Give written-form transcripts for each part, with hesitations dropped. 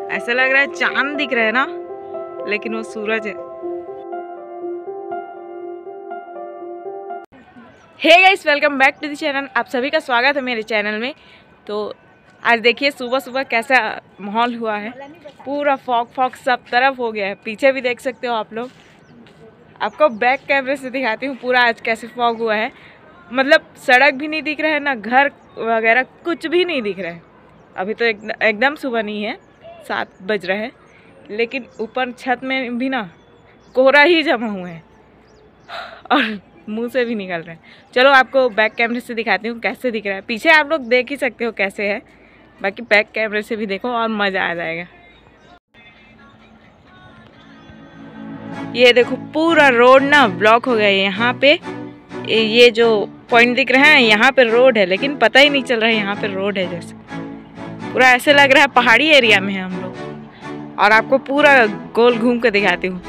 ऐसा लग रहा है चांद दिख रहा है ना, लेकिन वो सूरज है। Hey guys, welcome back to the channel. आप सभी का स्वागत है मेरे चैनल में। तो आज देखिए सुबह सुबह कैसा माहौल हुआ है। पूरा फॉग सब तरफ हो गया है। पीछे भी देख सकते हो आप लोग। आपको बैक कैमरे से दिखाती हूँ पूरा आज कैसे फॉग हुआ है। मतलब सड़क भी नहीं दिख रहा है, ना घर वगैरह कुछ भी नहीं दिख रहा है। अभी तो एकदम सुबह नहीं है, 7 बज रहे हैं, लेकिन ऊपर छत में भी ना कोहरा ही जमा हुआ है और मुंह से भी निकल रहे हैं। चलो आपको बैक कैमरे से दिखाती हूँ कैसे दिख रहा है। पीछे आप लोग देख ही सकते हो कैसे है, बाकी बैक कैमरे से भी देखो और मज़ा आ जाएगा। ये देखो पूरा रोड ना ब्लॉक हो गया है। यहाँ पे ये जो पॉइंट दिख रहे हैं यहाँ पे रोड है, लेकिन पता ही नहीं चल रहा है यहाँ पे रोड है। जैसे पूरा ऐसे लग रहा है पहाड़ी एरिया में है हम लोग। और आपको पूरा गोल घूम के दिखाती हूँ।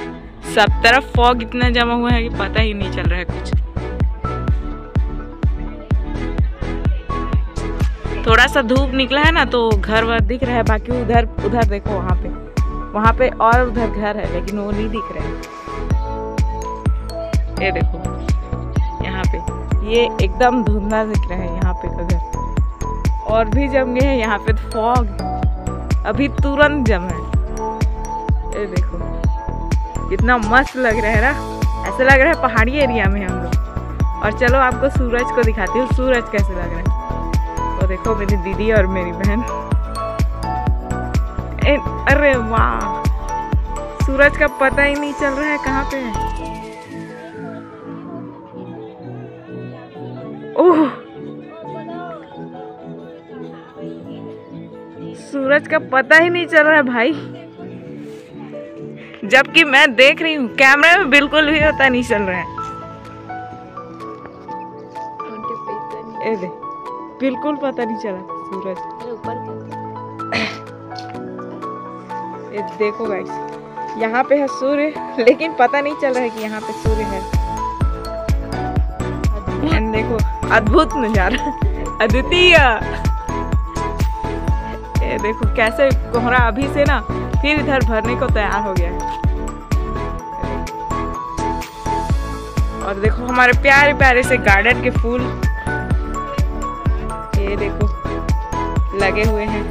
सब तरफ फॉग इतना जमा हुआ है कि पता ही नहीं चल रहा है कुछ। थोड़ा सा धूप निकला है ना तो घर वर दिख रहा है, बाकी उधर देखो वहाँ पे और उधर घर है, लेकिन वो नहीं दिख रहे हैं। ये देखो यहाँ पे ये एकदम धुंधला दिख रहा है यहाँ पे का घर। और भी जम गए हैं यहाँ पे तो फॉग अभी तुरंत जम है। ये देखो कितना मस्त लग रहा है ना, ऐसा लग रहा है पहाड़ी एरिया में हम लोग। और चलो आपको सूरज को दिखाती हूँ सूरज कैसे लग रहा है। वो देखो मेरी दीदी और मेरी बहन। अरे वाह, सूरज का पता ही नहीं चल रहा है कहाँ पे है। ओह, सूरज का पता ही नहीं चल रहा है भाई, जबकि मैं देख रही हूँ कैमरे में बिल्कुल भी पता नहीं चल रहा है। ए दे, बिल्कुल पता नहीं चला सूरज। ये देखो गाइस, यहाँ पे है सूर्य, लेकिन पता नहीं चल रहा है कि यहाँ पे सूर्य है। एंड देखो अद्भुत नजारा, अद्वितीय। ये देखो कैसे कोहरा अभी से ना फिर इधर भरने को तैयार हो गया है। और देखो हमारे प्यारे प्यारे से गार्डन के फूल, ये देखो लगे हुए हैं।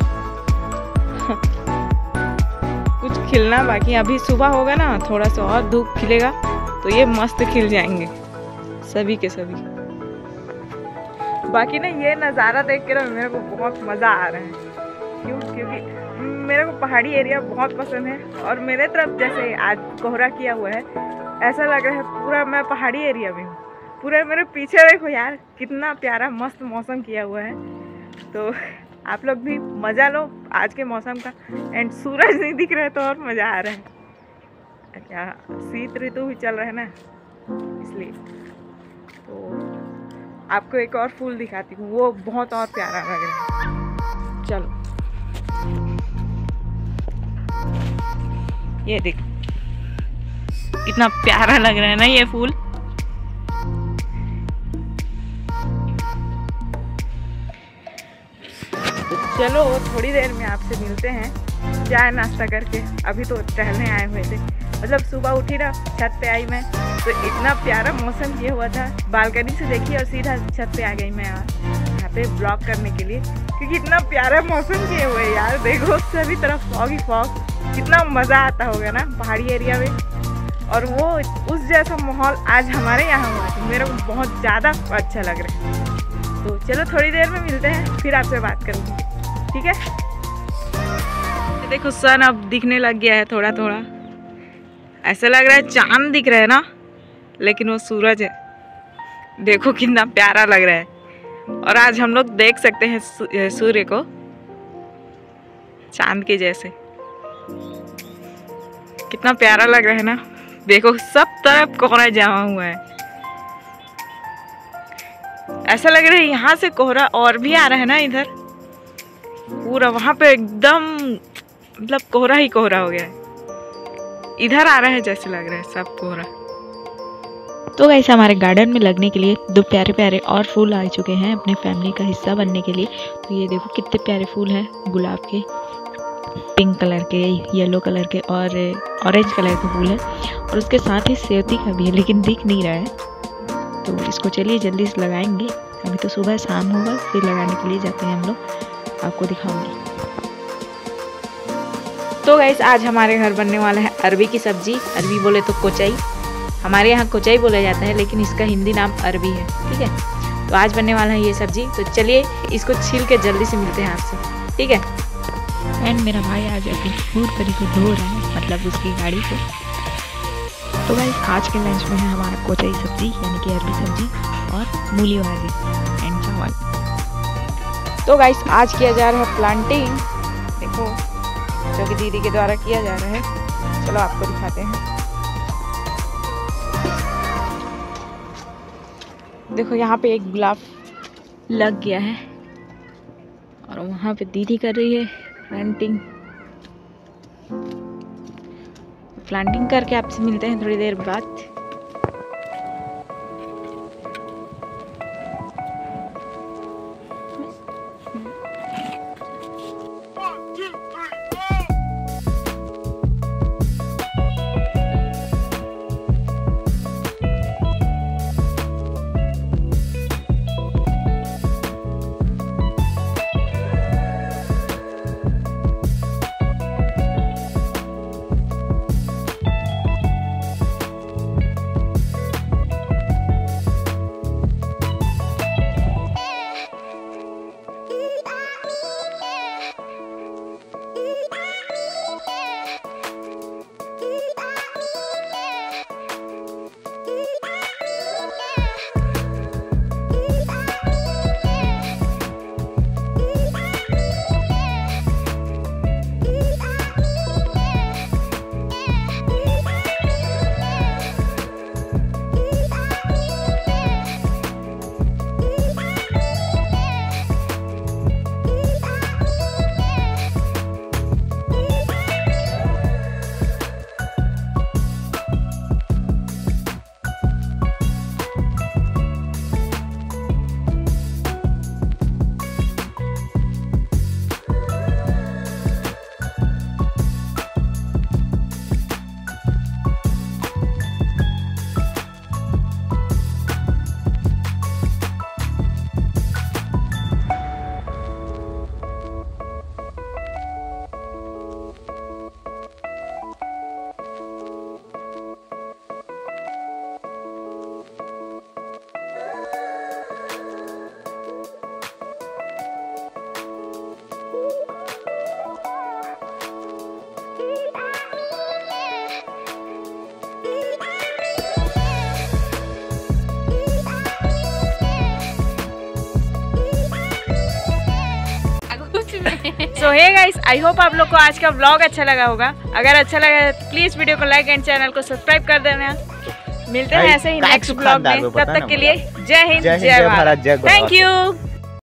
कुछ खिलना बाकी, अभी सुबह होगा ना थोड़ा सा और धूप खिलेगा तो ये मस्त खिल जाएंगे सभी के सभी। बाकी ना ये नज़ारा देख के ना मेरे को बहुत मज़ा आ रहा है। क्योंकि मेरे को पहाड़ी एरिया बहुत पसंद है। और मेरे तरफ जैसे आज कोहरा किया हुआ है, ऐसा लग रहा है पूरा मैं पहाड़ी एरिया में हूँ। पूरा मेरे पीछे देखो यार कितना प्यारा मस्त मौसम किया हुआ है। तो आप लोग भी मज़ा लो आज के मौसम का। एंड सूरज नहीं दिख रहा है तो और मज़ा आ रहा है। क्या शीत ऋतु भी चल रहा है ना, इसलिए। तो आपको एक और फूल दिखाती हूँ, वो बहुत और प्यारा लग रहा है। चलो ये देखो कितना प्यारा लग रहा है ना ये फूल। तो चलो थोड़ी देर में आपसे मिलते हैं चाय नाश्ता करके। अभी तो टहलने आए हुए थे, मतलब सुबह उठी ना छत पे आई मैं, तो इतना प्यारा मौसम किया हुआ था। बालकनी से देखी और सीधा छत पे आ गई मैं यहाँ पे ब्लॉग करने के लिए, क्योंकि इतना प्यारा मौसम किए हुए है यार। देखो सभी तरफ फॉग ही फॉग, कितना मज़ा आता होगा ना पहाड़ी एरिया में। और वो उस जैसा माहौल आज हमारे यहाँ हुआ तो मेरे को बहुत ज़्यादा अच्छा लग रहा है। तो चलो थोड़ी देर में मिलते हैं, फिर आपसे बात करूँगी, ठीक है। देखो सन अब दिखने लग गया है थोड़ा थोड़ा। ऐसा लग रहा है चांद दिख रहा है ना, लेकिन वो सूरज है। देखो कितना प्यारा लग रहा है। और आज हम लोग देख सकते हैं सूर्य को चांद के जैसे। कितना प्यारा लग रहा है ना। देखो सब तरफ कोहरा जमा हुआ है। ऐसा लग रहा है यहाँ से कोहरा और भी आ रहा है ना इधर। पूरा वहाँ पे एकदम मतलब कोहरा ही कोहरा हो गया है। इधर आ रहा है जैसे लग रहा है सब कोहरा। तो गाइस हमारे गार्डन में लगने के लिए 2 प्यारे प्यारे और फूल आ चुके हैं अपने फैमिली का हिस्सा बनने के लिए। तो ये देखो कितने प्यारे फूल हैं, गुलाब के, पिंक कलर के, येलो कलर के और ऑरेंज कलर के फूल हैं। और उसके साथ ही सेवती का भी है, लेकिन दिख नहीं रहा है। तो इसको चलिए जल्दी से लगाएंगे। अभी तो सुबह शाम होगा, फिर लगाने के लिए जाते हैं हम लोग, आपको दिखाऊंगी। तो गाइस आज हमारे घर बनने वाला है अरबी की सब्जी। अरबी बोले तो कोचाई, हमारे यहाँ कोचाई बोला जाता है, लेकिन इसका हिंदी नाम अरबी है, ठीक है। तो आज बनने वाला है ये सब्जी। तो चलिए इसको छील के जल्दी से मिलते हैं आपसे, ठीक है। एंड मेरा भाई आज अपनी फूड करी को धो रहा है, मतलब उसकी गाड़ी को। तो गाइस आज के लंच में है हमारा कोचाई सब्जी यानी कि अरबी सब्जी और मूली भाजी एंड चावल। तो गाइस आज किया जा रहा है प्लांटिंग, देखो, जो कि दीदी के द्वारा किया जा रहा है। चलो आपको दिखाते हैं। देखो यहाँ पे एक गुलाब लग गया है और वहाँ पे दीदी कर रही है प्लांटिंग करके आपसे मिलते हैं थोड़ी देर बाद। सो हे गाइस, आई होप आप लोग को आज का व्लॉग अच्छा लगा होगा। अगर अच्छा लगा तो प्लीज वीडियो को लाइक एंड चैनल को सब्सक्राइब कर देना। मिलते हैं ऐसे ही नेक्स्ट व्लॉग में, तब तक के लिए जय हिंद, जय भारत, थैंक यू।